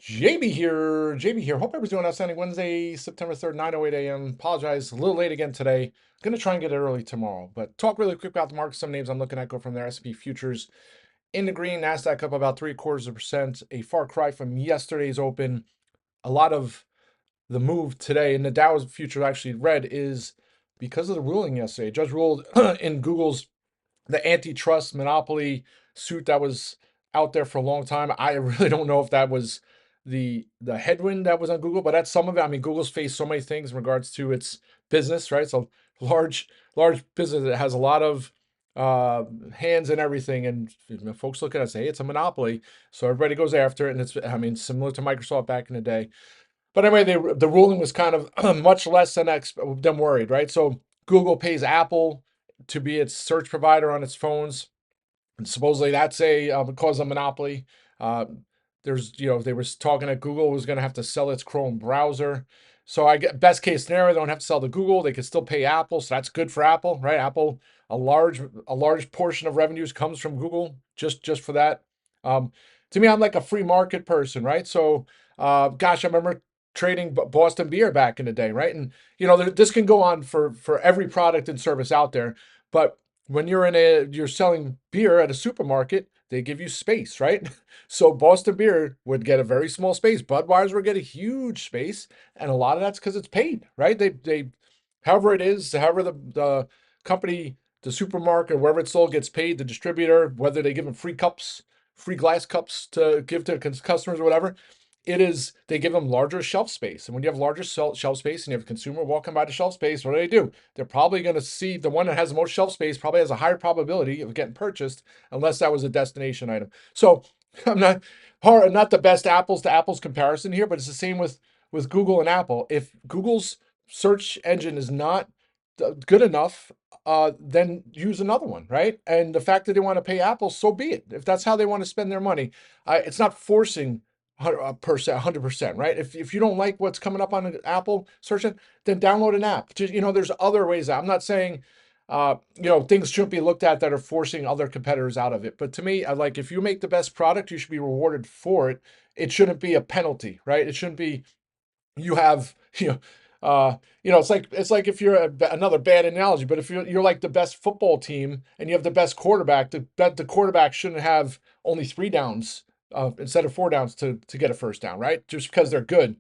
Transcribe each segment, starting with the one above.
JB here. Hope everyone's doing outstanding. Wednesday, September 3rd, 9:08 a.m. Apologize, a little late again today. Gonna try and get it early tomorrow. But talk really quick about the market. Some names I'm looking at go from there. S&P futures in the green, NASDAQ up about 0.75%. A far cry from yesterday's open. A lot of the move today, and the Dow's future actually red, is because of the ruling yesterday. Judge ruled in Google's the antitrust monopoly suit that was out there for a long time. I really don't know if that was the headwind that was on Google, but that's some of it. I mean, Google's faced so many things in regards to its business, right? So large business that has a lot of hands and everything, and folks look at it and say, hey, it's a monopoly, so everybody goes after it, and it's, I mean, similar to Microsoft back in the day. But anyway, the ruling was kind of much less than worried, right? So Google pays Apple to be its search provider on its phones, and supposedly that's a cause of monopoly. Uh, they were talking that Google was going to have to sell its Chrome browser. So I get best case scenario, they don't have to sell to Google. They could still pay Apple, so that's good for Apple, right? Apple, a large portion of revenues comes from Google just for that. Um, to me, I'm like a free market person, right? So, gosh, I remember trading Boston beer back in the day, right? And this can go on for every product and service out there, but when you're selling beer at a supermarket, they give you space, right? So Boston Beer would get a very small space. Budweiser would get a huge space, and a lot of that's because it's paid, right? They however it is, however the company, the supermarket, wherever it's sold gets paid, the distributor, whether they give them free cups, free glass cups to give to customers or whatever, it is they give them larger shelf space. And when you have larger shelf space and you have a consumer walking by the shelf space, what do? They're probably going to see the one that has the most shelf space probably has a higher probability of getting purchased unless that was a destination item. So I'm not the best apples to apples comparison here, but it's the same with Google and Apple. If Google's search engine is not good enough, then use another one, right? And the fact that they want to pay Apple, so be it. If that's how they want to spend their money, it's not forcing 100%, right? If you don't like what's coming up on an Apple search engine, then download an app. Just, there's other ways. I'm not saying, things shouldn't be looked at that are forcing other competitors out of it. But to me, I like if you make the best product, you should be rewarded for it. It shouldn't be a penalty, right? It shouldn't be you have it's like if you're another bad analogy, but if you're like the best football team and you have the best quarterback, the quarterback shouldn't have only 3 downs instead of 4 downs to get a first down, right? Just because they're good.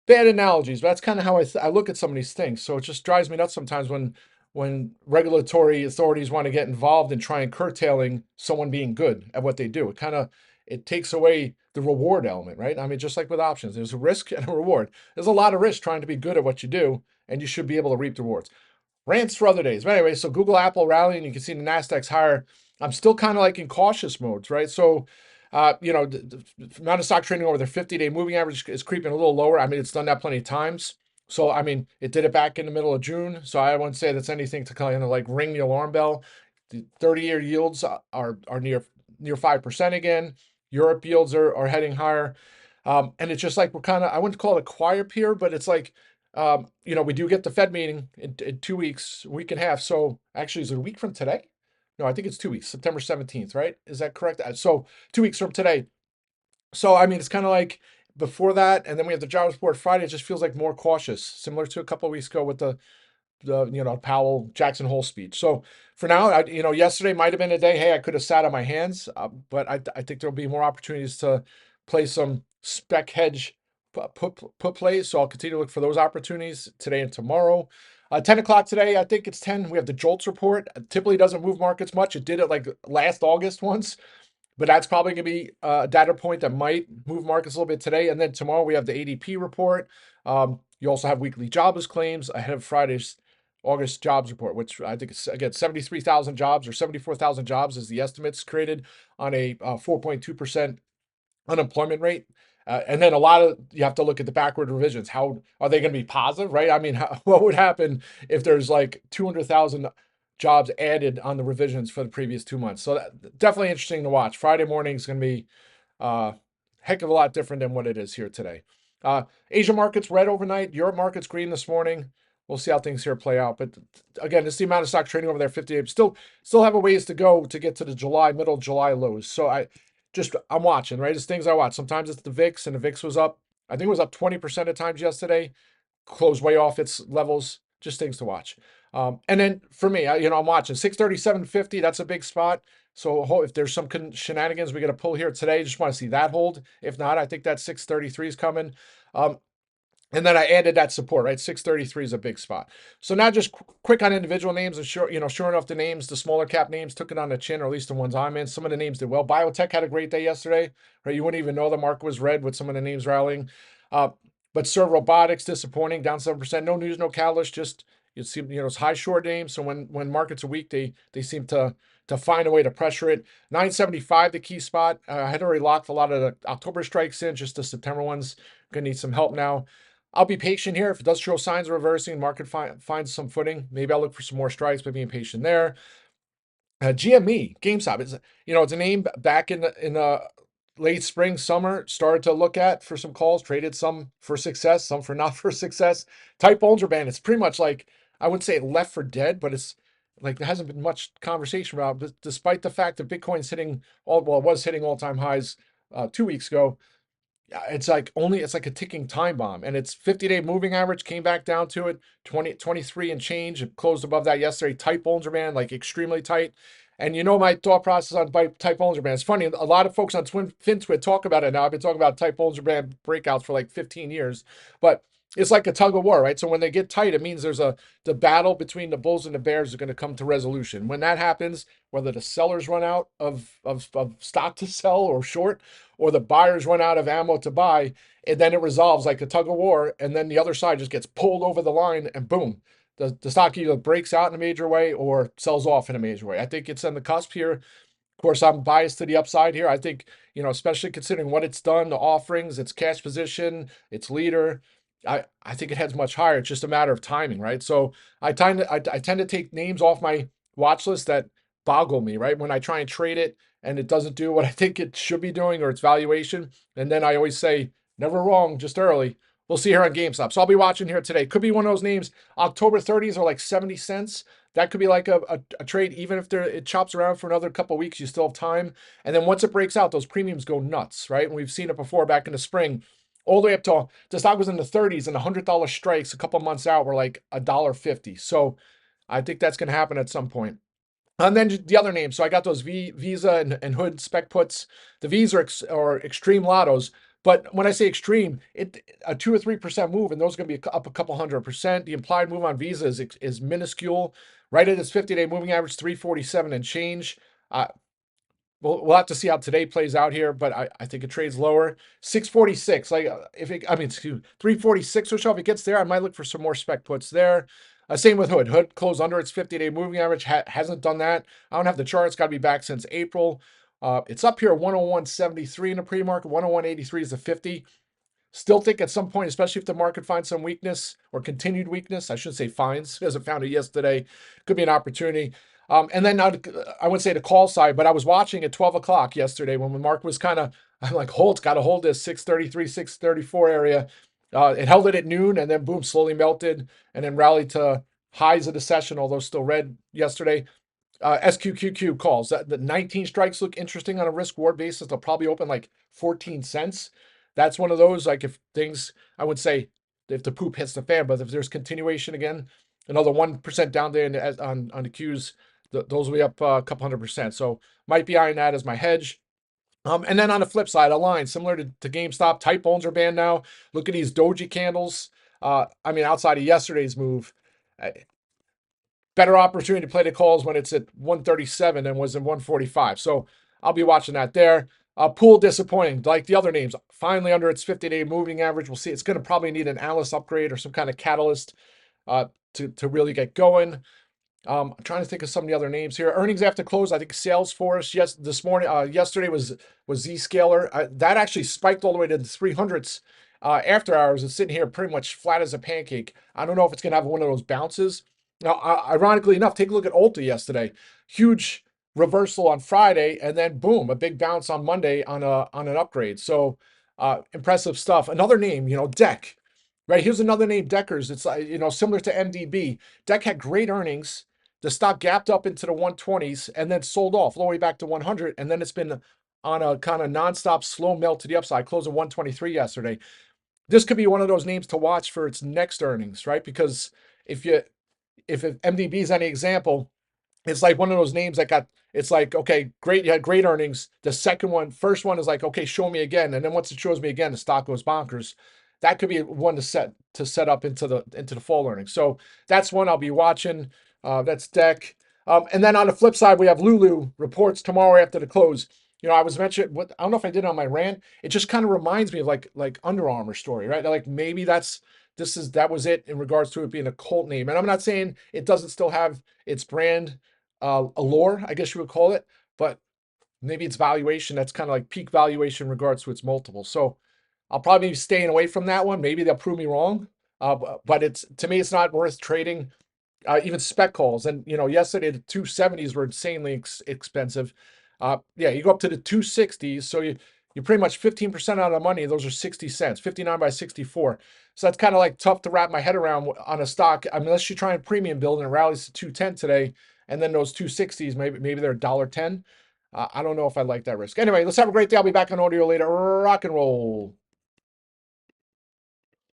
Bad analogies, but that's kind of how I look at some of these things. So it just drives me nuts sometimes when regulatory authorities want to get involved in trying curtailing someone being good at what they do. It takes away the reward element, right? I mean, just like with options, there's a risk and a reward. There's a lot of risk trying to be good at what you do, and you should be able to reap the rewards. Rants for other days. But anyway, so Google, Apple rallying, you can see the Nasdaq's higher. I'm still kind of like in cautious modes, right? So, the amount of stock trading over their 50-day moving average is creeping a little lower. I mean, it's done that plenty of times. So, I mean, it did it back in the middle of June. So I wouldn't say that's anything to kind of like ring the alarm bell. The 30-year yields are near 5% again. Europe yields are heading higher. And it's just like we're kind of, I wouldn't call it a quiet period, but it's like, we do get the Fed meeting in 2 weeks, a week and a half. So actually, is it a week from today? No, I think it's 2 weeks, September 17th, right? Is that correct? So 2 weeks from today. So, I mean, it's kind of like before that, and then we have the jobs report Friday. It just feels like more cautious, similar to a couple of weeks ago with the Powell Jackson Hole speech. So for now, yesterday might have been a day. Hey, I could have sat on my hands, but I think there'll be more opportunities to play some spec hedge put plays. So I'll continue to look for those opportunities today and tomorrow. 10 o'clock today, I think it's 10. We have the JOLTS report. It typically doesn't move markets much. It did it like last August once, but that's probably going to be a data point that might move markets a little bit today. And then tomorrow we have the ADP report. You also have weekly jobless claims ahead of Friday's August jobs report, which I think is, again, 73,000 jobs or 74,000 jobs is the estimates created on a 4.2% unemployment rate. And then you have to look at the backward revisions. How are they going to be positive, right? I mean, what would happen if there's like 200,000 jobs added on the revisions for the previous 2 months? So definitely interesting to watch. Friday morning is going to be heck of a lot different than what it is here today. Asia markets red overnight. Europe markets green this morning. We'll see how things here play out. But again, this is the amount of stock trading over there. 50. Still have a ways to go to get to the middle July lows. So just I'm watching, right? It's things I watch. Sometimes it's the VIX, and the VIX was up. I think it was up 20% at times yesterday, closed way off its levels. Just things to watch. And then for me, I'm watching 637.50. That's a big spot. So if there's some shenanigans we got to pull here today, just want to see that hold. If not, I think that 633 is coming. Um, and then I added that support, right? 633 is a big spot. So now just quick on individual names, and sure enough, the names, the smaller cap names took it on the chin, or at least the ones I'm in. Some of the names did well. Biotech had a great day yesterday, right? You wouldn't even know the market was red with some of the names rallying. Uh, but Serve Robotics disappointing, down 7%. No news, no catalyst. Just you see, it's high short names. So when markets are weak, they seem to find a way to pressure it. 975, the key spot. I had already locked a lot of the October strikes in. Just the September ones gonna need some help now. I'll be patient here. If it does show signs of reversing, market finds some footing. Maybe I'll look for some more strikes, but being patient there. GME, GameStop, it's a name back in the late spring, summer. Started to look at for some calls. Traded some for success, some for not for success. Type Bollinger Band. It's pretty much like I wouldn't say left for dead, but it's like there hasn't been much conversation about. But despite the fact that Bitcoin's hitting it was hitting all-time highs 2 weeks ago. Yeah, it's like a ticking time bomb, and it's 50-day moving average came back down to it 23 and change. It closed above that yesterday. Tight Bollinger Band, like extremely tight. And my thought process on tight Bollinger Band. It's funny, a lot of folks on FinTwit talk about it now. I've been talking about tight Bollinger Band breakouts for like 15 years, but it's like a tug of war, right? So when they get tight, it means the battle between the bulls and the bears is going to come to resolution. When that happens, whether the sellers run out of stock to sell or short, or the buyers run out of ammo to buy, and then it resolves like a tug of war, and then the other side just gets pulled over the line, and boom, the stock either breaks out in a major way or sells off in a major way. I think it's on the cusp here. Of course, I'm biased to the upside here. I think, especially considering what it's done, the offerings, its cash position, its leader, I think it heads much higher. It's just a matter of timing, right? So I tend to take names off my watch list that boggle me, right? When I try and trade it and it doesn't do what I think it should be doing or its valuation. And then I always say, never wrong, just early. We'll see here on GameStop. So I'll be watching here today. Could be one of those names. October 30s are like 70 cents. That could be like a trade, even if it chops around for another couple of weeks, you still have time. And then once it breaks out, those premiums go nuts, right? And we've seen it before back in the spring, all the way up to the stock was in the 30s, and $100 strikes a couple months out were like $1.50. So I think that's going to happen at some point. And then the other names. So I got those Visa and Hood spec puts. The V's are extreme lottos. But when I say extreme, a 2 or 3% move, and those are going to be up a couple 100%. The implied move on Visa is minuscule. Right at its 50-day moving average, 347 and change. We'll have to see how today plays out here, but I think it trades lower. 646, like 346 or so. If it gets there, I might look for some more spec puts there. Same with Hood. Hood closed under its 50-day moving average. Hasn't done that. I don't have the chart. It's got to be back since April. It's up here 101.73 in the pre-market. 101.83 is the 50. Still think at some point, especially if the market finds some weakness or continued weakness, I shouldn't say finds, because it found it yesterday, could be an opportunity. And then I wouldn't say the call side, but I was watching at 12 o'clock yesterday when the market was kind of, I'm like, got to hold this 633, 634 area. It held it at noon, and then boom, slowly melted and then rallied to highs of the session, although still red yesterday. SQQQ calls. The 19 strikes look interesting on a risk reward basis. They'll probably open like 14 cents. That's one of those, like if things, I would say, if the poop hits the fan, but if there's continuation again, another 1% down there on the Qs, those will be up a couple 100%. So might be eyeing that as my hedge. And then on the flip side, a line similar to GameStop, tight Bollinger Band now. Look at these doji candles. Outside of yesterday's move, better opportunity to play the calls when it's at 137 than was in 145. So I'll be watching that there. Pool disappointing, like the other names. Finally under its 50-day moving average. We'll see. It's going to probably need an analyst upgrade or some kind of catalyst to really get going. I'm trying to think of some of the other names here. Earnings after close, I think Salesforce. Yes, this morning, yesterday was Zscaler. That actually spiked all the way to the 300s after hours. It's sitting here pretty much flat as a pancake. I don't know if it's going to have one of those bounces. Now, ironically enough, take a look at Ulta yesterday. Huge reversal on Friday, and then boom, a big bounce on Monday on an upgrade. So impressive stuff. Another name, Deck. Right, here's another name, Deckers. It's similar to MDB. Deck had great earnings. The stock gapped up into the 120s and then sold off all the way back to 100, and then it's been on a kind of nonstop slow melt to the upside, closed at 123 yesterday. This could be one of those names to watch for its next earnings, right? Because if you if MDB is any example, it's like one of those names that got, it's like, okay, great, you had great earnings. The first one is like, okay, show me again. And then once it shows me again, the stock goes bonkers. That could be one to set up into the fall earnings. So that's one I'll be watching. That's Deck. And then on the flip side, we have Lulu reports tomorrow after the close. I was mentioning what I don't know if I did on my rant. It just kind of reminds me of like Under Armour story, right? Like maybe that was it in regards to it being a cult name. And I'm not saying it doesn't still have its brand allure, I guess you would call it, but maybe it's valuation. That's kind of like peak valuation in regards to its multiple. So I'll probably be staying away from that one. Maybe they'll prove me wrong. But it's, to me, it's not worth trading. Even spec calls. And, yesterday the 270s were insanely expensive. Yeah, you go up to the 260s. So you're pretty much 15% out of the money. Those are 60 cents, 59 by 64. So that's kind of like tough to wrap my head around on a stock, unless you try and premium build and it rallies to 210 today. And then those 260s, maybe they're $1.10. I don't know if I like that risk. Anyway, let's have a great day. I'll be back on audio later. Rock and roll.